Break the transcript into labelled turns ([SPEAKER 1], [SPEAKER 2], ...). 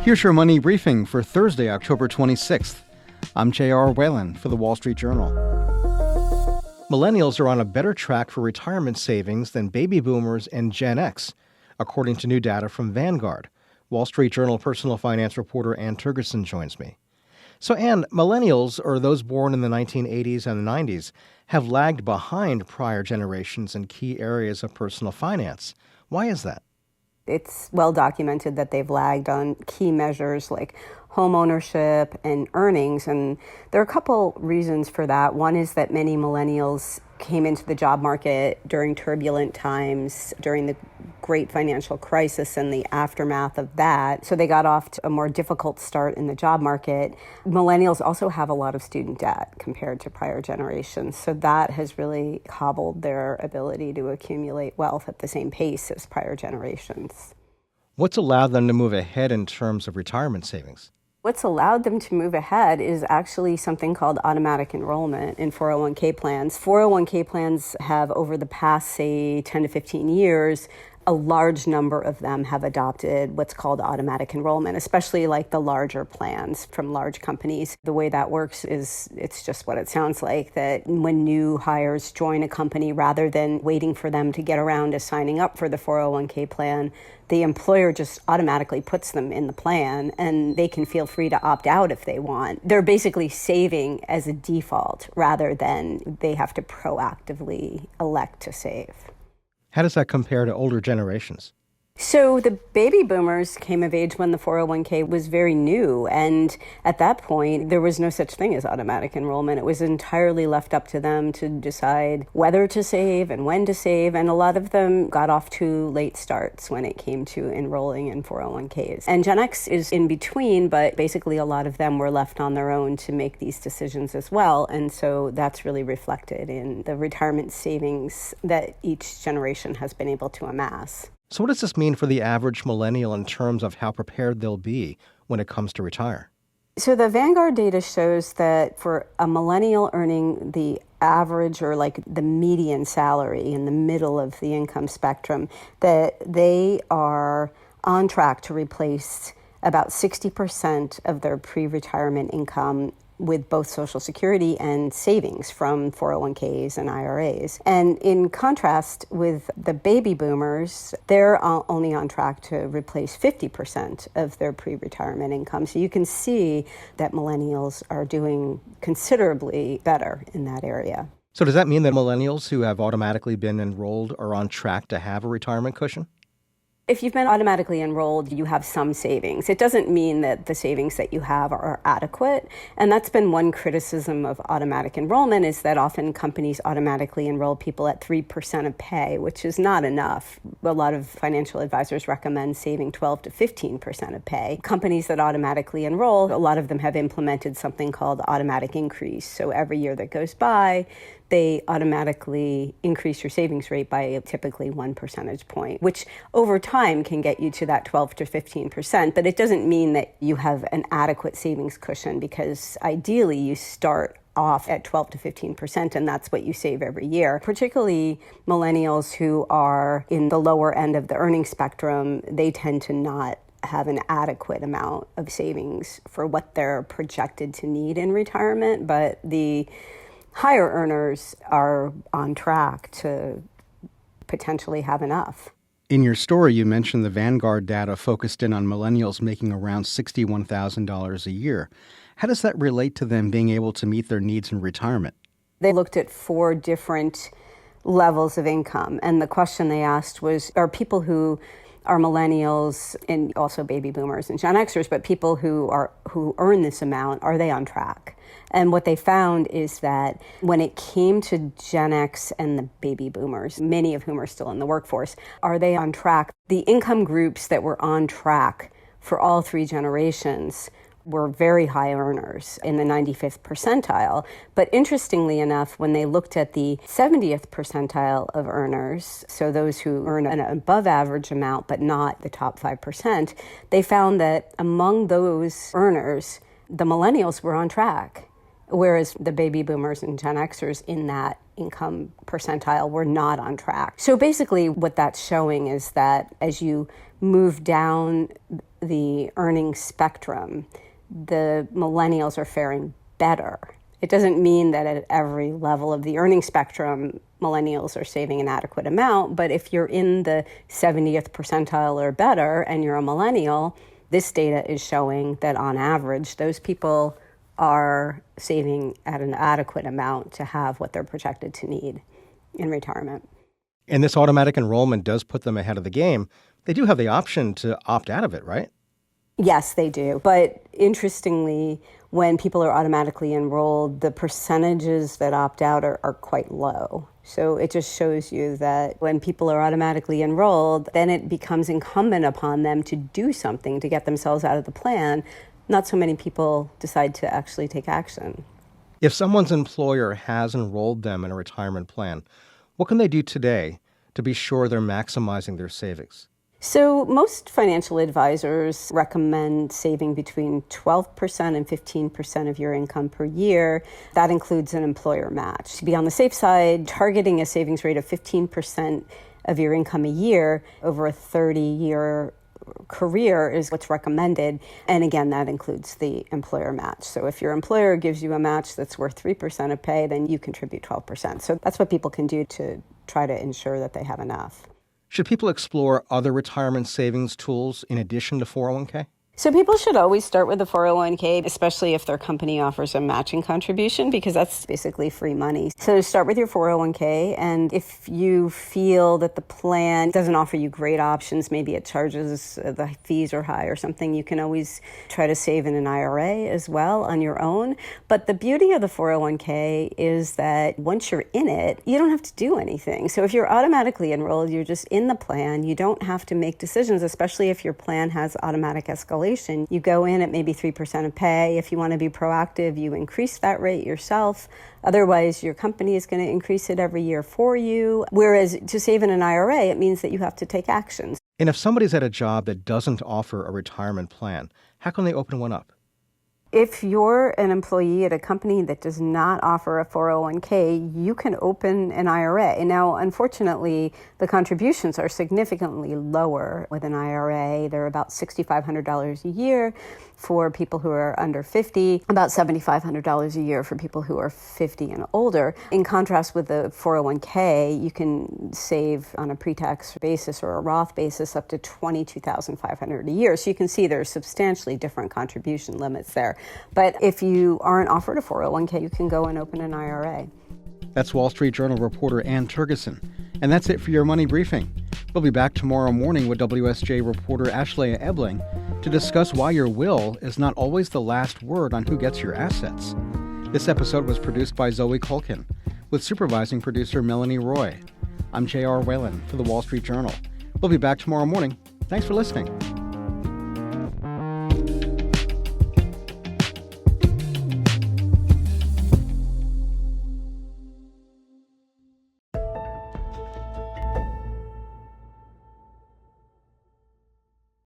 [SPEAKER 1] Here's your money briefing for Thursday, October 26th. I'm J.R. Whalen for the Wall Street Journal. Millennials are on a better track for retirement savings than baby boomers and Gen X, according to new data from Vanguard. Wall Street Journal personal finance reporter Anne Tergesen joins me. So, Anne, millennials, or those born in the 1980s and 90s, have lagged behind prior generations in key areas of personal finance. Why is that?
[SPEAKER 2] It's well documented that they've lagged on key measures like home ownership and earnings, and there are a couple reasons for that. One is that many millennials came into the job market during turbulent times, during the great financial crisis and the aftermath of that. So they got off to a more difficult start in the job market. Millennials also have a lot of student debt compared to prior generations. So that has really hobbled their ability to accumulate wealth at the same pace as prior generations.
[SPEAKER 1] What's allowed them to move ahead in terms of retirement savings?
[SPEAKER 2] What's allowed them to move ahead is actually something called automatic enrollment in 401k plans. 401k plans have, over the past, say, 10 to 15 years, a large number of them have adopted what's called automatic enrollment, especially like the larger plans from large companies. The way that works is it's just what it sounds like, that when new hires join a company, rather than waiting for them to get around to signing up for the 401k plan, the employer just automatically puts them in the plan and they can feel free to opt out if they want. They're basically saving as a default rather than they have to proactively elect to save.
[SPEAKER 1] How does that compare to older generations?
[SPEAKER 2] So the baby boomers came of age when the 401k was very new. And at that point, there was no such thing as automatic enrollment. It was entirely left up to them to decide whether to save and when to save. And a lot of them got off to late starts when it came to enrolling in 401ks. And Gen X is in between, but basically a lot of them were left on their own to make these decisions as well. And so that's really reflected in the retirement savings that each generation has been able to amass.
[SPEAKER 1] So what does this mean for the average millennial in terms of how prepared they'll be when it comes to retire?
[SPEAKER 2] So the Vanguard data shows that for a millennial earning the average or like the median salary in the middle of the income spectrum, that they are on track to replace about 60% of their pre-retirement income with both Social Security and savings from 401ks and IRAs. And in contrast with the baby boomers, they're only on track to replace 50% of their pre-retirement income. So you can see that millennials are doing considerably better in that area.
[SPEAKER 1] So does that mean that millennials who have automatically been enrolled are on track to have a retirement cushion?
[SPEAKER 2] If you've been automatically enrolled, you have some savings. It doesn't mean that the savings that you have are adequate. And that's been one criticism of automatic enrollment, is that often companies automatically enroll people at 3% of pay, which is not enough. A lot of financial advisors recommend saving 12 to 15% of pay. Companies that automatically enroll, a lot of them have implemented something called automatic increase. So every year that goes by, they automatically increase your savings rate by typically 1 percentage point, which over time can get you to that 12 to 15%. But it doesn't mean that you have an adequate savings cushion, because ideally you start off at 12 to 15%, and that's what you save every year. Particularly millennials who are in the lower end of the earning spectrum, they tend to not have an adequate amount of savings for what they're projected to need in retirement, but the higher earners are on track to potentially have enough.
[SPEAKER 1] In your story, you mentioned the Vanguard data focused in on millennials making around $61,000 a year. How does that relate to them being able to meet their needs in retirement?
[SPEAKER 2] They looked at 4 different levels of income, and the question they asked was, are people who are millennials and also baby boomers and Gen Xers, but people who earn this amount, are they on track? And what they found is that when it came to Gen X and the baby boomers, many of whom are still in the workforce, are they on track? The income groups that were on track for all 3 generations were very high earners in the 95th percentile. But interestingly enough, when they looked at the 70th percentile of earners, so those who earn an above average amount but not the top 5%, they found that among those earners, the millennials were on track, whereas the baby boomers and Gen Xers in that income percentile were not on track. So basically what that's showing is that as you move down the earnings spectrum, the millennials are faring better. It doesn't mean that at every level of the earning spectrum, millennials are saving an adequate amount, but if you're in the 70th percentile or better and you're a millennial, this data is showing that on average, those people are saving at an adequate amount to have what they're projected to need in retirement.
[SPEAKER 1] And this automatic enrollment does put them ahead of the game. They do have the option to opt out of it, right?
[SPEAKER 2] Yes, they do. But interestingly, when people are automatically enrolled, the percentages that opt out are quite low. So it just shows you that when people are automatically enrolled, then it becomes incumbent upon them to do something to get themselves out of the plan. Not so many people decide to actually take action.
[SPEAKER 1] If someone's employer has enrolled them in a retirement plan, what can they do today to be sure they're maximizing their savings?
[SPEAKER 2] So most financial advisors recommend saving between 12% and 15% of your income per year. That includes an employer match. To be on the safe side, targeting a savings rate of 15% of your income a year over a 30-year career is what's recommended. And again, that includes the employer match. So if your employer gives you a match that's worth 3% of pay, then you contribute 12%. So that's what people can do to try to ensure that they have enough.
[SPEAKER 1] Should people explore other retirement savings tools in addition to 401k?
[SPEAKER 2] So people should always start with the 401k, especially if their company offers a matching contribution, because that's basically free money. So start with your 401k, and if you feel that the plan doesn't offer you great options, maybe it charges, the fees are high or something, you can always try to save in an IRA as well on your own. But the beauty of the 401k is that once you're in it, you don't have to do anything. So if you're automatically enrolled, you're just in the plan, you don't have to make decisions, especially if your plan has automatic escalation. You go in at maybe 3% of pay. If you want to be proactive, you increase that rate yourself. Otherwise, your company is going to increase it every year for you. Whereas to save in an IRA, it means that you have to take actions.
[SPEAKER 1] And if somebody's at a job that doesn't offer a retirement plan, how can they open one up?
[SPEAKER 2] If you're an employee at a company that does not offer a 401k, you can open an IRA. Now, unfortunately, the contributions are significantly lower with an IRA. They're about $6,500 a year for people who are under 50, about $7,500 a year for people who are 50 and older. In contrast with the 401k, you can save on a pre-tax basis or a Roth basis up to $22,500 a year. So you can see there's substantially different contribution limits there. But if you aren't offered a 401k, you can go and open an IRA.
[SPEAKER 1] That's Wall Street Journal reporter Anne Tergesen. And that's it for your Money Briefing. We'll be back tomorrow morning with WSJ reporter Ashley Ebling to discuss why your will is not always the last word on who gets your assets. This episode was produced by Zoe Culkin, with supervising producer Melanie Roy. I'm J.R. Whalen for the Wall Street Journal. We'll be back tomorrow morning. Thanks for listening.